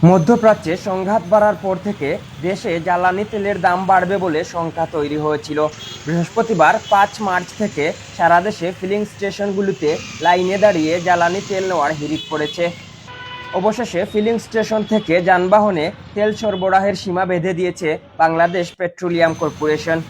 মধ্যপ্রাচ্যে সংঘাত বাড়ার পর থেকে দেশে জ্বালানি তেলের দাম বাড়বে বলে শঙ্কা তৈরি হয়েছিল। বৃহস্পতিবার 5 মার্চ থেকে সারা দেশে ফিলিং স্টেশনগুলোতে লাইনে দাঁড়িয়ে জ্বালানি তেল নেওয়ার হিড়িক পড়েছে। অবশেষে ফিলিং স্টেশন থেকে যানবাহনে তেল সরবরাহের সীমা বেঁধে দিয়েছে বাংলাদেশ পেট্রোলিয়াম কর্পোরেশন।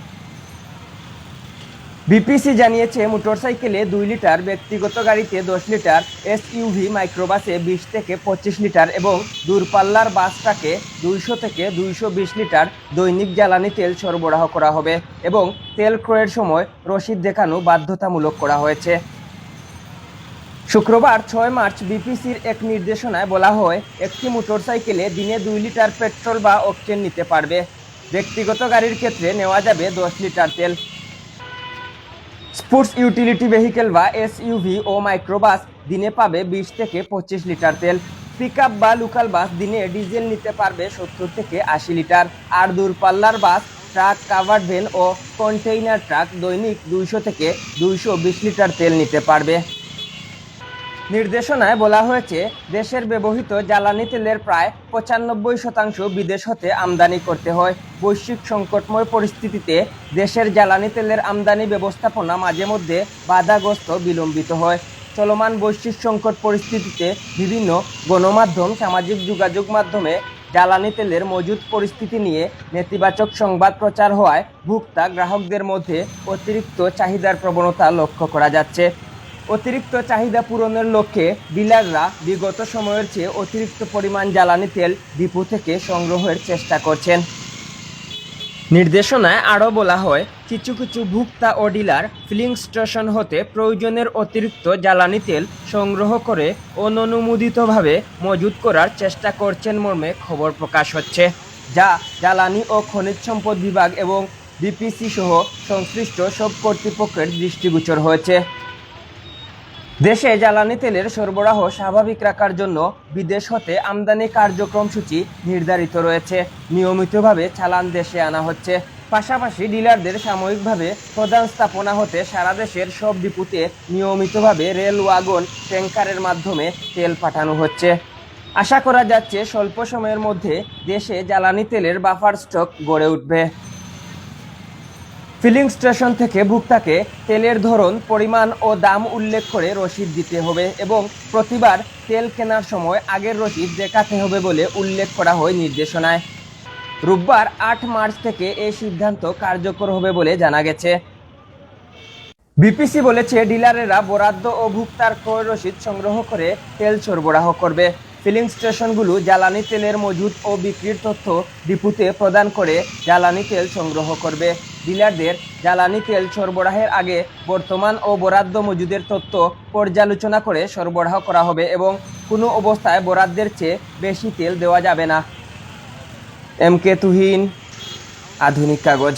বিপিসি জানিয়েছে, মোটরসাইকেলে 2 লিটার, ব্যক্তিগত গাড়িতে 10 লিটার, এসইউভি মাইক্রোবাসে 20 থেকে 25 লিটার এবং দূরপাল্লার বাস ট্রাকে 200 থেকে 220 লিটার দৈনিক জ্বালানি তেল সরবরাহ করা হবে এবং তেল ক্রয়ের সময় রসিদ দেখানো বাধ্যতামূলক করা হয়েছে। শুক্রবার 6 মার্চ বিপিসির এক নির্দেশনায় বলা হয়, একটি মোটরসাইকেলে দিনে 2 লিটার পেট্রোল বা অকটেন নিতে পারবে। ব্যক্তিগত গাড়ির ক্ষেত্রে নেওয়া যাবে 10 লিটার তেল। স্পোর্টস ইউটিলিটি ভেহিকেল বা এসইউভি ও মাইক্রোবাস দিনে পাবে 20 থেকে 25 লিটার তেল। পিকআপ বা লোকাল বাস দিনে ডিজেল নিতে পারবে 70 থেকে 80 লিটার। আর দূরপাল্লার বাস, ট্রাক, কাভার্ড ভ্যান ও কন্টেইনার ট্রাক দৈনিক 200 থেকে 220 লিটার তেল নিতে পারবে। নির্দেশনায় বলা হয়েছে, দেশের ব্যবহৃত জ্বালানি তেলের প্রায় 95% বিদেশ হতে আমদানি করতে হয়। বৈশ্বিক সংকটময় পরিস্থিতিতে দেশের জ্বালানি তেলের আমদানি ব্যবস্থাপনা মাঝে মধ্যে বাধাগ্রস্ত, বিলম্বিত হয়। চলমান বৈশ্বিক সংকট পরিস্থিতিতে বিভিন্ন গণমাধ্যম, সামাজিক যোগাযোগ মাধ্যমে জ্বালানি তেলের মজুদ পরিস্থিতি নিয়ে নেতিবাচক সংবাদ প্রচার হওয়ায় ভোক্তা গ্রাহকদের মধ্যে অতিরিক্ত চাহিদার প্রবণতা লক্ষ্য করা যাচ্ছে। অতিরিক্ত চাহিদা পূরণের লক্ষ্যে ডিলাররা বিগত সময়ের চেয়ে অতিরিক্ত পরিমাণ জ্বালানি তেল ডিপো থেকে সংগ্রহের চেষ্টা করছেন। নির্দেশনায় আরও বলা হয়, কিছু কিছু ভোক্তা ও ডিলার ফিলিং স্টেশন হতে প্রয়োজনের অতিরিক্ত জ্বালানি তেল সংগ্রহ করে অননুমোদিতভাবে মজুত করার চেষ্টা করছেন মর্মে খবর প্রকাশ হচ্ছে, যা জ্বালানি ও খনিজ সম্পদ বিভাগ এবং বিপিসি সহ সংশ্লিষ্ট সব কর্তৃপক্ষের দৃষ্টিগোচর হয়েছে। দেশে জ্বালানি তেলের সরবরাহ স্বাভাবিক রাখার জন্য বিদেশ হতে আমদানি কার্যক্রমসূচি নির্ধারিত রয়েছে। নিয়মিতভাবে চালান দেশে আনা হচ্ছে। পাশাপাশি ডিলারদের সাময়িকভাবে প্রধান স্থাপনা হতে সারা দেশের সব ডিপোতে নিয়মিতভাবে রেল ওয়াগন ট্যাঙ্কারের মাধ্যমে তেল পাঠানো হচ্ছে। আশা করা যাচ্ছে, স্বল্প সময়ের মধ্যে দেশে জ্বালানি তেলের বাফার স্টক গড়ে উঠবে। ফিলিং স্টেশন থেকে ভোক্তাকে তেলের ধরন, পরিমাণ ও দাম উল্লেখ করে রসিদ দিতে হবে এবং প্রতিবার তেল কেনার সময় আগের রসিদ দেখাতে হবে বলে উল্লেখ করা হয় নির্দেশনায়। রোববার 8 মার্চ থেকে এই সিদ্ধান্ত কার্যকর হবে বলে জানা গেছে। বিপিসি বলেছে, ডিলারেরা বরাদ্দ ও ভোক্তার ক্রয় রসিদ সংগ্রহ করে তেল সরবরাহ করবে। ফিলিং স্টেশনগুলো জ্বালানি তেলের মজুদ ও বিক্রির তথ্য ডিপোতে প্রদান করে জ্বালানি তেল সংগ্রহ করবে। ডিলারদের জ্বালানি তেল সরবরাহের আগে বর্তমান ও বরাদ্দ মজুদের তথ্য পর্যালোচনা করে সরবরাহ করা হবে এবং কোনো অবস্থায় বরাদ্দের চেয়ে বেশি তেল দেওয়া যাবে না। এম কে তুহিন, আধুনিক কাগজ।